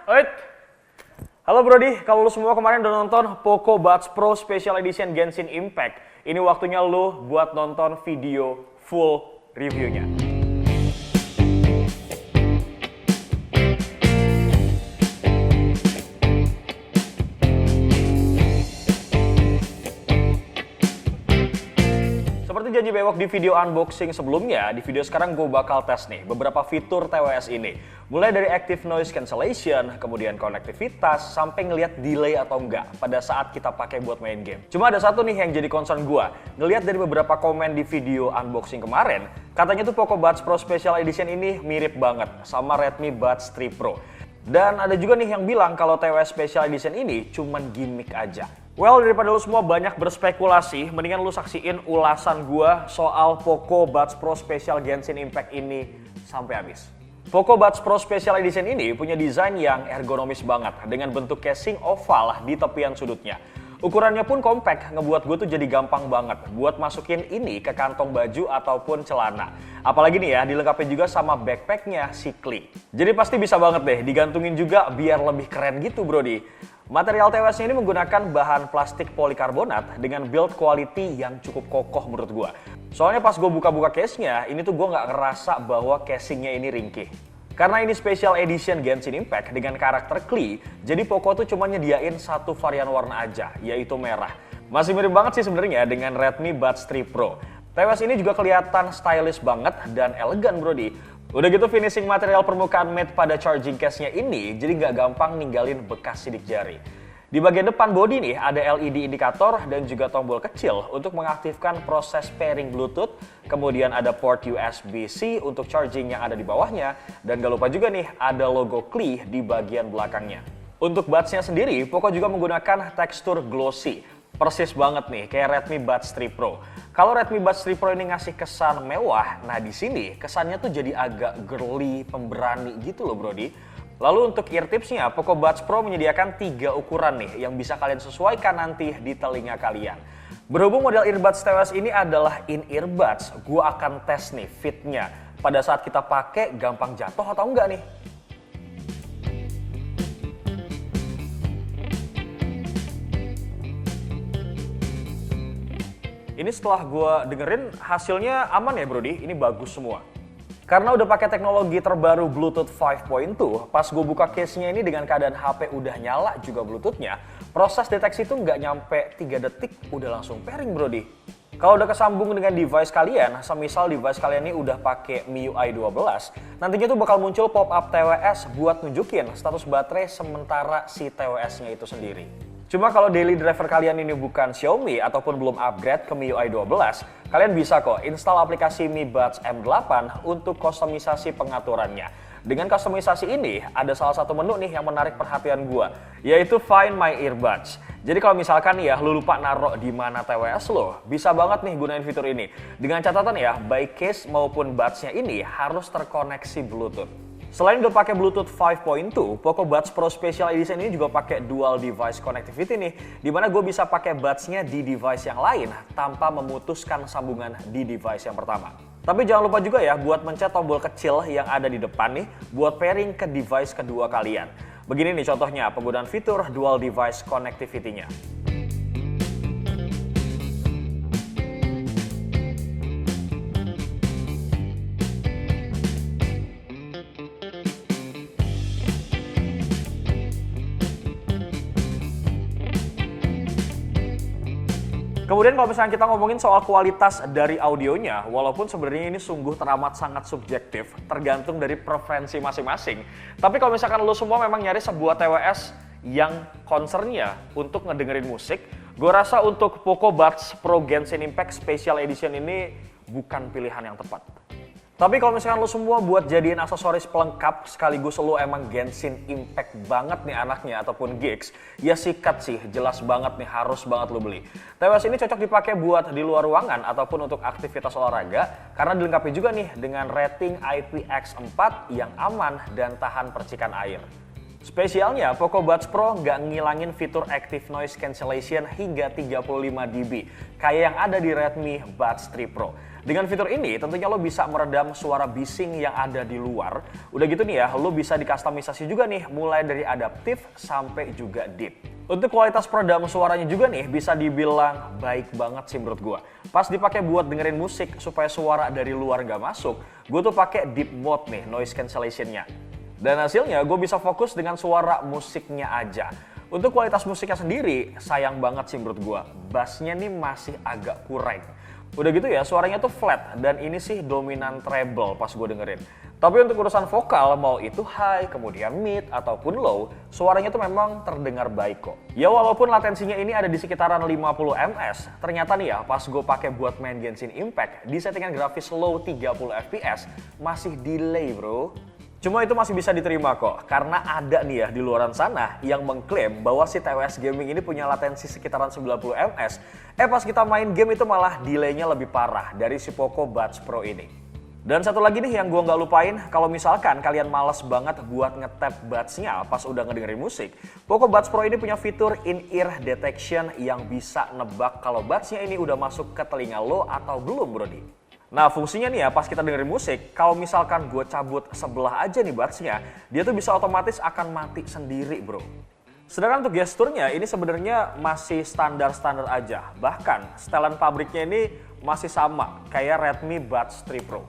Oit. Halo Brody, kalau lu semua kemarin udah nonton Poco Buds Pro Special Edition Genshin Impact, ini waktunya lu buat nonton video full reviewnya. Seperti janji bewok di video unboxing sebelumnya, di video sekarang gue bakal tes nih beberapa fitur TWS ini. Mulai dari active noise cancellation, kemudian konektivitas, sampai ngelihat delay atau enggak pada saat kita pakai buat main game. Cuma ada satu nih yang jadi concern gue. Ngelihat dari beberapa komen di video unboxing kemarin, katanya tuh Poco Buds Pro Special Edition ini mirip banget sama Redmi Buds 3 Pro. Dan ada juga nih yang bilang kalau TWS Special Edition ini cuman gimmick aja. Well, daripada lu semua banyak berspekulasi, mendingan lu saksiin ulasan gua soal Poco Buds Pro Special Genshin Impact ini sampai habis. Poco Buds Pro Special Edition ini punya desain yang ergonomis banget dengan bentuk casing oval di tepian sudutnya. Ukurannya pun compact, ngebuat gue tuh jadi gampang banget buat masukin ini ke kantong baju ataupun celana. Apalagi nih ya, dilengkapi juga sama backpacknya si Klee. Jadi pasti bisa banget deh digantungin juga biar lebih keren gitu Brody. Material TWS-nya ini menggunakan bahan plastik polikarbonat dengan build quality yang cukup kokoh menurut gue. Soalnya pas gue buka-buka case-nya, ini tuh gue nggak ngerasa bahwa casingnya ini ringkih. Karena ini Special Edition Genshin Impact dengan karakter Klee, jadi Poco tuh cuma nyediain satu varian warna aja, yaitu merah. Masih mirip banget sih sebenarnya dengan Redmi Buds 3 Pro. TWS ini juga kelihatan stylish banget dan elegan Brody. Udah gitu finishing material permukaan matte pada charging case-nya ini jadi nggak gampang ninggalin bekas sidik jari. Di bagian depan bodi nih ada LED indikator dan juga tombol kecil untuk mengaktifkan proses pairing Bluetooth. Kemudian ada port USB-C untuk charging yang ada di bawahnya. Dan gak lupa juga nih ada logo Klee di bagian belakangnya. Untuk buds-nya sendiri, Poco juga menggunakan tekstur glossy. Persis banget nih kayak Redmi Buds 3 Pro. Kalau Redmi Buds 3 Pro ini ngasih kesan mewah, nah di sini kesannya tuh jadi agak girly, pemberani gitu loh Brody. Lalu untuk ear tipsnya, Poco Buds Pro menyediakan 3 ukuran nih yang bisa kalian sesuaikan nanti di telinga kalian. Berhubung model earbuds TWS ini adalah in-ear buds, gue akan tes nih fitnya. Pada saat kita pakai gampang jatuh atau enggak nih? Ini setelah gue dengerin hasilnya aman ya Brody, ini bagus semua. Karena udah pakai teknologi terbaru Bluetooth 5.2, pas gue buka case-nya ini dengan keadaan HP udah nyala juga Bluetooth-nya, proses deteksi itu nggak nyampe 3 detik udah langsung pairing Brody. Kalau udah kesambung dengan device kalian, semisal device kalian ini udah pakai MIUI 12, nantinya tuh bakal muncul pop-up TWS buat nunjukin status baterai sementara si TWS-nya itu sendiri. Cuma kalau daily driver kalian ini bukan Xiaomi ataupun belum upgrade ke MIUI 12, kalian bisa kok install aplikasi Mi Buds M8 untuk kustomisasi pengaturannya. Dengan kustomisasi ini, ada salah satu menu nih yang menarik perhatian gua, yaitu Find My Earbuds. Jadi kalau misalkan ya lu lupa naruh di mana TWS lo, bisa banget nih gunain fitur ini. Dengan catatan ya, baik case maupun buds-nya ini harus terkoneksi Bluetooth. Selain udah pakai Bluetooth 5.2, Poco Buds Pro Special Edition ini juga pakai dual device connectivity nih, dimana gue bisa pakai buds-nya di device yang lain tanpa memutuskan sambungan di device yang pertama. Tapi jangan lupa juga ya buat mencet tombol kecil yang ada di depan nih buat pairing ke device kedua kalian. Begini nih contohnya penggunaan fitur dual device connectivity-nya. Kemudian kalau misalnya kita ngomongin soal kualitas dari audionya, walaupun sebenarnya ini sungguh teramat sangat subjektif, tergantung dari preferensi masing-masing. Tapi kalau misalkan lo semua memang nyari sebuah TWS yang concernnya untuk ngedengerin musik, gue rasa untuk Poco Buds Pro Genshin Impact Special Edition ini bukan pilihan yang tepat. Tapi kalau misalkan lo semua buat jadiin aksesoris pelengkap sekaligus lo emang Genshin Impact banget nih anaknya ataupun gigs, ya sikat sih, jelas banget nih harus banget lo beli. TWS ini cocok dipakai buat di luar ruangan ataupun untuk aktivitas olahraga karena dilengkapi juga nih dengan rating IPX4 yang aman dan tahan percikan air. Spesialnya, Poco Buds Pro nggak ngilangin fitur Active Noise Cancellation hingga 35 dB, kayak yang ada di Redmi Buds 3 Pro. Dengan fitur ini tentunya lo bisa meredam suara bising yang ada di luar. Udah gitu nih ya, lo bisa dikustomisasi juga nih, mulai dari adaptif sampai juga deep. Untuk kualitas peredam suaranya juga nih bisa dibilang baik banget sih menurut gua. Pas dipakai buat dengerin musik supaya suara dari luar nggak masuk, gue tuh pakai deep mode nih, noise cancellation-nya. Dan hasilnya gue bisa fokus dengan suara musiknya aja. Untuk kualitas musiknya sendiri, sayang banget sih menurut gue, bassnya nih masih agak kurang. Udah gitu ya, suaranya tuh flat dan ini sih dominan treble pas gue dengerin. Tapi untuk urusan vokal, mau itu high, kemudian mid, ataupun low, suaranya tuh memang terdengar baik kok. Ya walaupun latensinya ini ada di sekitaran 50 ms, ternyata nih ya pas gue pakai buat main Genshin Impact, di settingan grafis low 30 fps, masih delay bro. Cuma itu masih bisa diterima kok, karena ada nih ya di luaran sana yang mengklaim bahwa si TWS Gaming ini punya latensi sekitaran 90 ms. Pas kita main game itu malah delaynya lebih parah dari si Poco Buds Pro ini. Dan satu lagi nih yang gue nggak lupain, kalau misalkan kalian males banget buat nge-tap buds-nya pas udah ngedengerin musik, Poco Buds Pro ini punya fitur in-ear detection yang bisa nebak kalau buds-nya ini udah masuk ke telinga lo atau belum brodi. Nah fungsinya nih ya pas kita dengerin musik, kalau misalkan gue cabut sebelah aja nih buds-nya, dia tuh bisa otomatis akan mati sendiri bro. Sedangkan untuk gesturnya ini sebenarnya masih standar-standar aja. Bahkan setelan pabriknya ini masih sama kayak Redmi Buds 3 Pro.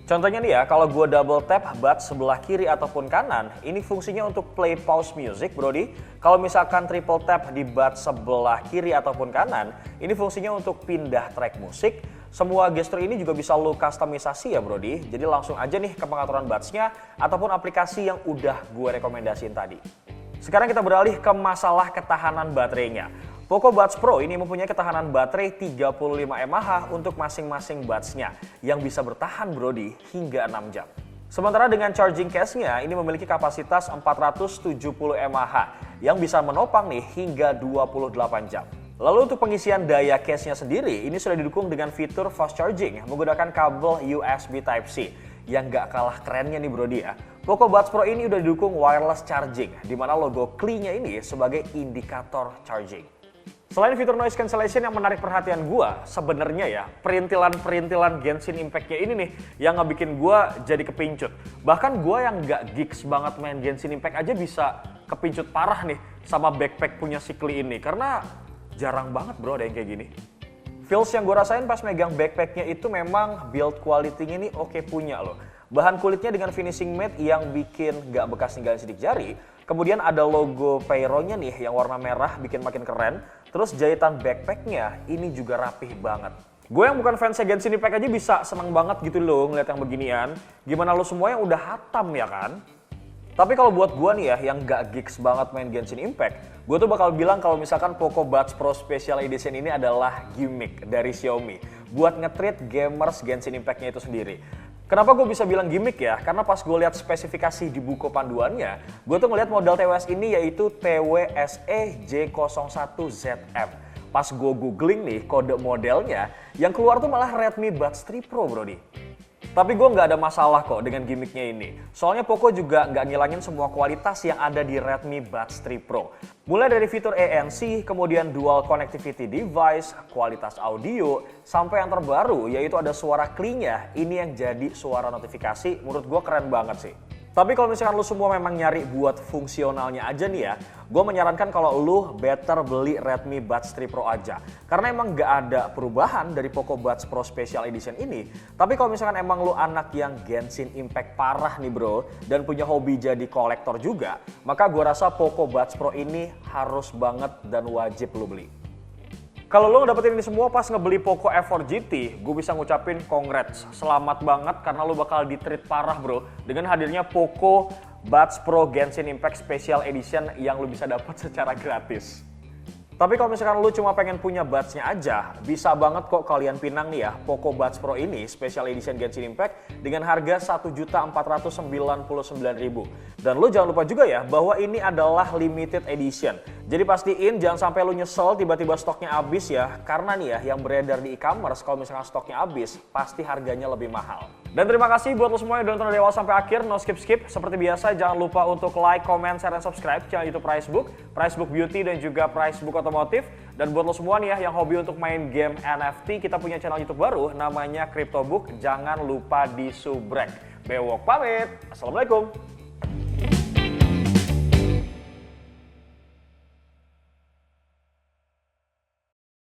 Contohnya nih ya, kalau gue double tap buds sebelah kiri ataupun kanan, ini fungsinya untuk play pause music brodi. Kalau misalkan triple tap di buds sebelah kiri ataupun kanan, ini fungsinya untuk pindah track musik. Semua gestur ini juga bisa lo customisasi ya brodi, jadi langsung aja nih ke pengaturan buds-nya ataupun aplikasi yang udah gue rekomendasiin tadi. Sekarang kita beralih ke masalah ketahanan baterainya. Poco Buds Pro ini mempunyai ketahanan baterai 35 mAh untuk masing-masing buds-nya yang bisa bertahan brodi hingga 6 jam. Sementara dengan charging case-nya ini memiliki kapasitas 470 mAh yang bisa menopang nih hingga 28 jam. Lalu untuk pengisian daya case-nya sendiri ini sudah didukung dengan fitur fast charging menggunakan kabel USB Type-C yang gak kalah kerennya nih brodi ya. Poco Buds Pro ini udah didukung wireless charging di mana logo Qli-nya ini sebagai indikator charging. Selain fitur noise cancellation yang menarik perhatian gua, sebenarnya ya perintilan-perintilan Genshin Impact-nya ini nih yang ngebikin gua jadi kepincut. Bahkan gua yang gak geeks banget main Genshin Impact aja bisa kepincut parah nih sama backpack punya si Qli ini karena jarang banget bro ada yang kayak gini. Feels yang gue rasain pas megang backpacknya itu memang build quality-nya ini oke punya loh. Bahan kulitnya dengan finishing matte yang bikin gak bekas ninggalin sidik jari. Kemudian ada logo Pyro-nya nih yang warna merah bikin makin keren. Terus jahitan backpacknya ini juga rapih banget. Gue yang bukan fans Genshin Impact aja bisa seneng banget gitu loh ngeliat yang beginian. Gimana lo semua yang udah hatam ya kan? Tapi kalau buat gue nih ya yang gak geeks banget main Genshin Impact, gue tuh bakal bilang kalau misalkan Poco Buds Pro Special Edition ini adalah gimmick dari Xiaomi buat nge-treat gamers Genshin Impact-nya itu sendiri. Kenapa gue bisa bilang gimmick ya? Karena pas gue lihat spesifikasi di buku panduannya, gue tuh ngeliat model TWS ini yaitu TWSE J01ZM. Pas gue googling nih kode modelnya, yang keluar tuh malah Redmi Buds 3 Pro brodi. Tapi gue nggak ada masalah kok dengan gimmicknya ini. Soalnya Poco juga nggak ngilangin semua kualitas yang ada di Redmi Buds 3 Pro. Mulai dari fitur ANC, kemudian dual connectivity device, kualitas audio, sampai yang terbaru yaitu ada suara Qli-nya. Ini yang jadi suara notifikasi, menurut gue keren banget sih. Tapi kalau misalkan lu semua memang nyari buat fungsionalnya aja nih ya, gue menyarankan kalau lu better beli Redmi Buds 3 Pro aja. Karena emang gak ada perubahan dari Poco Buds Pro Special Edition ini. Tapi kalau misalkan emang lu anak yang Genshin Impact parah nih bro, dan punya hobi jadi kolektor juga, maka gue rasa Poco Buds Pro ini harus banget dan wajib lu beli. Kalau lo ngedapetin ini semua pas ngebeli Poco F4 GT, gue bisa ngucapin congrats. Selamat banget karena lo bakal di-treat parah bro dengan hadirnya Poco Buds Pro Genshin Impact Special Edition yang lo bisa dapat secara gratis. Tapi kalau misalkan lo cuma pengen punya buds-nya aja, bisa banget kok kalian pinang nih ya Poco Buds Pro ini Special Edition Genshin Impact dengan harga Rp1.499.000. Dan lo jangan lupa juga ya bahwa ini adalah limited edition. Jadi pastiin jangan sampai lu nyesel tiba-tiba stoknya habis ya. Karena nih ya, yang beredar di e-commerce kalau misalkan stoknya habis, pasti harganya lebih mahal. Dan terima kasih buat lo semua yang udah nonton dari awal sampai akhir, no skip-skip. Seperti biasa, jangan lupa untuk like, comment, share, dan subscribe channel YouTube Pricebook, Pricebook Beauty, dan juga Pricebook Otomotif. Dan buat lo semua nih ya yang hobi untuk main game NFT, kita punya channel YouTube baru namanya CryptoBook. Jangan lupa disubrek. Bewok pamit. Assalamualaikum.